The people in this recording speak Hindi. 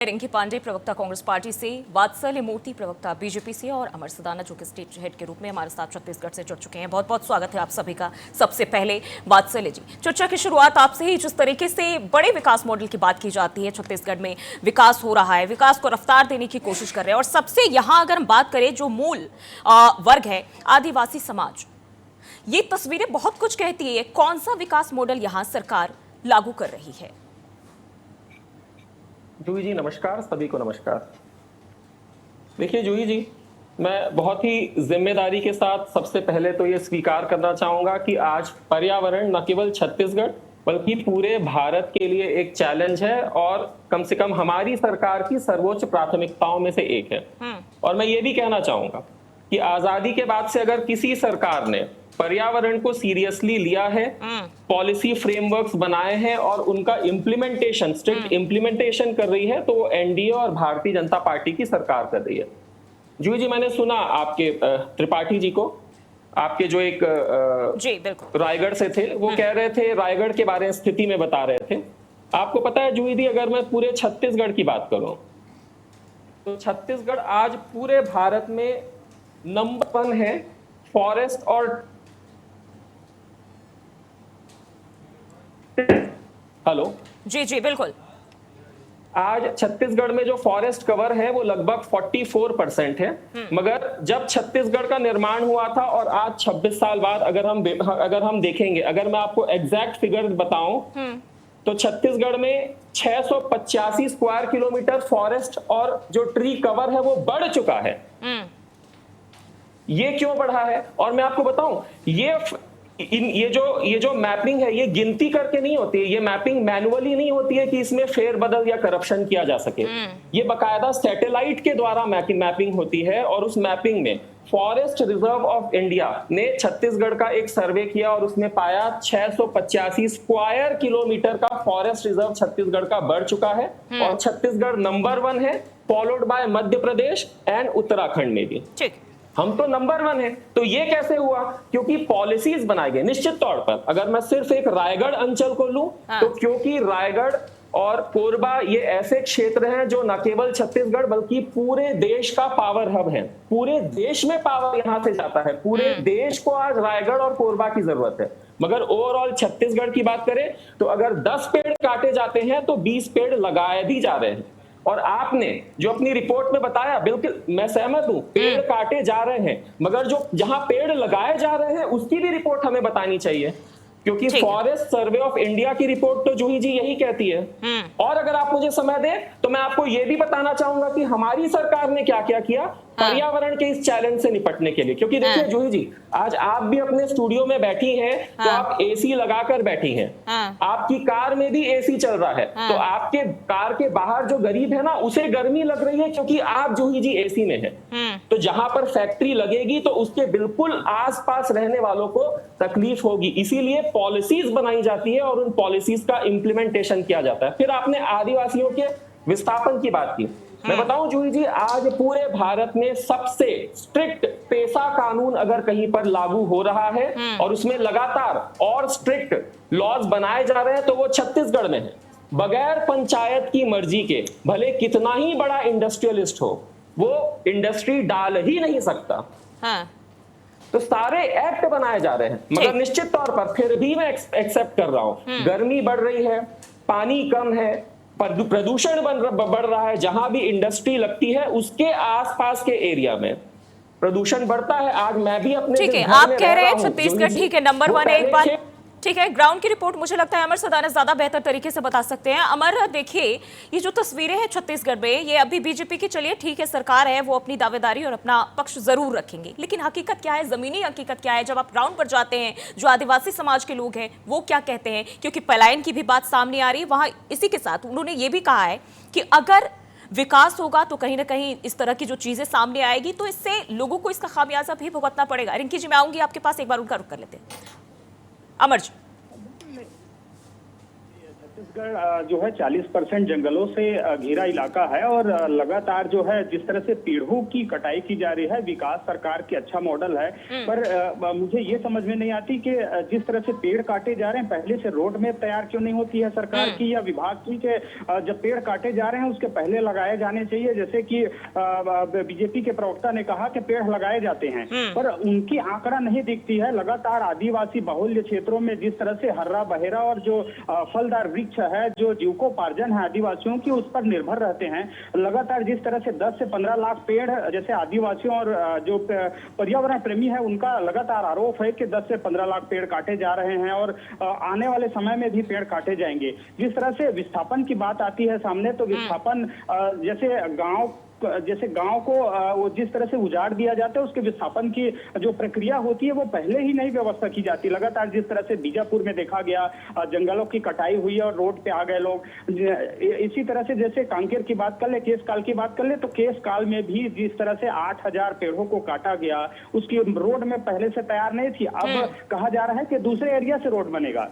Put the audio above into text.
रिंकी पांडे प्रवक्ता कांग्रेस पार्टी से, वात्सल्य मूर्ति प्रवक्ता बीजेपी से और अमर सदाना जो कि स्टेट हेड के रूप में हमारे साथ छत्तीसगढ़ से जुड़ चुके हैं। बहुत बहुत स्वागत है आप सभी का। सबसे पहले वात्सल्य जी, चर्चा की शुरुआत आपसे ही। जिस तरीके से बड़े विकास मॉडल की बात की जाती है, छत्तीसगढ़ में विकास हो रहा है, विकास को रफ्तार देने की कोशिश कर रहे हैं, और सबसे यहाँ अगर हम बात करें जो मूल वर्ग है आदिवासी समाज, ये तस्वीरें बहुत कुछ कहती है। कौन सा विकास मॉडल यहाँ सरकार लागू कर रही है? जूही जी नमस्कार, सभी को नमस्कार। देखिए जूही जी, मैं बहुत ही जिम्मेदारी के साथ सबसे पहले तो ये स्वीकार करना चाहूंगा कि आज पर्यावरण न केवल छत्तीसगढ़ बल्कि पूरे भारत के लिए एक चैलेंज है और कम से कम हमारी सरकार की सर्वोच्च प्राथमिकताओं में से एक है। और मैं ये भी कहना चाहूंगा कि आजादी के बाद से अगर किसी सरकार ने पर्यावरण को सीरियसली लिया है, पॉलिसी फ्रेमवर्क्स बनाए हैं और उनका इम्प्लीमेंटेशन, स्ट्रिक्ट इम्प्लीमेंटेशन कर रही है, तो वो एनडीए और भारतीय जनता पार्टी की सरकार कर रही है। जूही जी, मैंने सुना आपके त्रिपाठी जी को, आपके जो एक जी बिल्कुल रायगढ़ से थे, वो कह रहे थे, रायगढ़ के बारे में स्थिति में बता रहे थे। आपको पता है जूही जी, अगर मैं पूरे छत्तीसगढ़ की बात करूं तो छत्तीसगढ़ आज पूरे भारत में नंबर 1 है फॉरेस्ट और हेलो जी जी बिल्कुल। आज छत्तीसगढ़ में जो फॉरेस्ट कवर है वो लगभग 44% है। मगर जब छत्तीसगढ़ का निर्माण हुआ था और आज 26 साल बाद अगर हम देखेंगे, अगर मैं आपको एग्जैक्ट फिगर बताऊं तो छत्तीसगढ़ में 685 स्क्वायर किलोमीटर फॉरेस्ट और जो ट्री कवर है वो बढ़ चुका है। ये क्यों बढ़ा है? और मैं आपको बताऊं, ये जो मैपिंग है, ये गिनती करके नहीं होती है, ये मैपिंग मैनुअली नहीं होती है कि इसमें फेरबदल या करप्शन किया जा सके। ये बकायदा सैटेलाइट के द्वारा मैपिंग होती है। और उस मैपिंग में फॉरेस्ट रिजर्व ऑफ इंडिया ने छत्तीसगढ़ का एक सर्वे किया और उसने पाया 685 स्क्वायर किलोमीटर का फॉरेस्ट रिजर्व छत्तीसगढ़ का बढ़ चुका है। और छत्तीसगढ़ नंबर 1 है, followed by Madhya Pradesh and Uttarakhand में भी। ठीक, हम तो नंबर 1 है। तो ये कैसे हुआ? क्योंकि पॉलिसीज बनाई गई। निश्चित तौर पर अगर मैं सिर्फ एक रायगढ़ अंचल को लूं तो क्योंकि रायगढ़ और कोरबा ये ऐसे क्षेत्र हैं जो न केवल छत्तीसगढ़ बल्कि पूरे देश का पावर हब है। पूरे देश में पावर यहां से जाता है। पूरे देश को आज रायगढ़ और कोरबा की जरूरत है। मगर ओवरऑल छत्तीसगढ़ की बात करें तो अगर 10 पेड़ काटे जाते हैं तो 20 पेड़ लगाए भी जा रहे हैं। और आपने जो अपनी रिपोर्ट में बताया, बिल्कुल मैं सहमत हूं, पेड़ काटे जा रहे हैं, मगर जो जहां पेड़ लगाए जा रहे हैं उसकी भी रिपोर्ट हमें बतानी चाहिए। क्योंकि फॉरेस्ट सर्वे ऑफ इंडिया की रिपोर्ट तो जूही जी यही कहती है। और अगर आप मुझे समय दें तो मैं आपको यह भी बताना चाहूंगा कि हमारी सरकार ने क्या क्या किया पर्यावरण के इस चैलेंज से निपटने के लिए। क्योंकि देखिए जूही जी, आज आप भी अपने स्टूडियो में बैठी हैं तो आप एसी लगाकर बैठी हैं। आपकी कार में भी एसी चल रहा है। तो आपके कार के बाहर जो गरीब है ना, उसे गर्मी लग रही है क्योंकि आप जूही जी एसी में है। तो जहां पर फैक्ट्री लगेगी तो उसके बिल्कुल आसपास रहने वालों को तकलीफ होगी। इसीलिए पॉलिसीज बनाई जाती है और उन पॉलिसीज का इंप्लीमेंटेशन किया जाता है। फिर आपने आदिवासियों के विस्थापन की बात की। मैं बताऊं जूही जी, आज पूरे भारत में सबसे स्ट्रिक्ट पेशा कानून अगर कहीं पर लागू हो रहा है और उसमें लगातार और स्ट्रिक्ट लॉज बनाए जा रहे हैं तो वो छत्तीसगढ़ में है। बगैर पंचायत की मर्जी के भले कितना ही बड़ा इंडस्ट्रियलिस्ट हो, वो इंडस्ट्री डाल ही नहीं सकता। तो सारे एक्ट बनाए जा रहे हैं। मगर निश्चित तौर पर फिर भी मैं एक्सेप्ट कर रहा हूं, गर्मी बढ़ रही है, पानी कम है, प्रदूषण बढ़ रहा है। जहां भी इंडस्ट्री लगती है उसके आसपास के एरिया में प्रदूषण बढ़ता है। आज मैं भी अपने ठीक है, आप कह रहे हैं छत्तीसगढ़ ठीक है नंबर 1 है। एक बात ठीक है, ग्राउंड की रिपोर्ट मुझे लगता है अमर सदाना ज्यादा बेहतर तरीके से बता सकते हैं। अमर, देखिए ये जो तस्वीरें हैं छत्तीसगढ़ में, ये अभी बीजेपी की, चलिए ठीक है सरकार है, वो अपनी दावेदारी और अपना पक्ष जरूर रखेंगे, लेकिन हकीकत क्या है, जमीनी हकीकत क्या है? जब आप ग्राउंड पर जाते हैं, जो आदिवासी समाज के लोग हैं वो क्या कहते हैं? क्योंकि पलायन की भी बात सामने आ रही है वहां। इसी के साथ उन्होंने ये भी कहा है कि अगर विकास होगा तो कहीं ना कहीं इस तरह की जो चीजें सामने आएगी तो इससे लोगों को इसका खामियाजा भी भुगतना पड़ेगा। रिंकी जी, मैं आऊंगी आपके पास, एक बार उनका रुख कर लेते हैं। अमर जी। छत्तीसगढ़ जो है 40% जंगलों से घिरा इलाका है और लगातार जो है जिस तरह से पेड़ों की कटाई की जा रही है, विकास सरकार की अच्छा मॉडल है, पर मुझे ये समझ में नहीं आती कि जिस तरह से पेड़ काटे जा रहे हैं, पहले से रोड मैप तैयार क्यों नहीं होती है सरकार की या विभाग की कि जब पेड़ काटे जा रहे हैं उसके पहले लगाए जाने चाहिए। जैसे कि बीजेपी के प्रवक्ता ने कहा कि पेड़ लगाए जाते हैं, पर उनकी आंकड़ा नहीं दिखती है। लगातार आदिवासी बहुल्य क्षेत्रों में जिस तरह से हर्रा बहेरा और जो फलदार वृक्ष है, जो जीविकोपार्जन है आदिवासियों की, उस पर निर्भर रहते हैं। लगातार जिस तरह से 10 से 15 लाख पेड़ जैसे आदिवासियों और जो पर्यावरण प्रेमी है उनका लगातार आरोप है कि 10 से 15 लाख पेड़ काटे जा रहे हैं और आने वाले समय में भी पेड़ काटे जाएंगे। जिस तरह से विस्थापन की बात आती है सामने, तो विस्थापन जैसे गांव को वो जिस तरह से उजाड़ दिया जाता है, उसके विस्थापन की जो प्रक्रिया होती है वो पहले ही नहीं व्यवस्था की जाती। लगातार जिस तरह से बीजापुर में देखा गया, जंगलों की कटाई हुई और रोड पे आ गए लोग। इसी तरह से जैसे कांकेर की बात कर ले, केस काल की बात कर ले, तो केस काल में भी जिस तरह से 8000 पेड़ों को काटा गया, उसकी रोड में पहले से तैयार नहीं थी। अब कहा जा रहा है कि दूसरे एरिया से रोड बनेगा।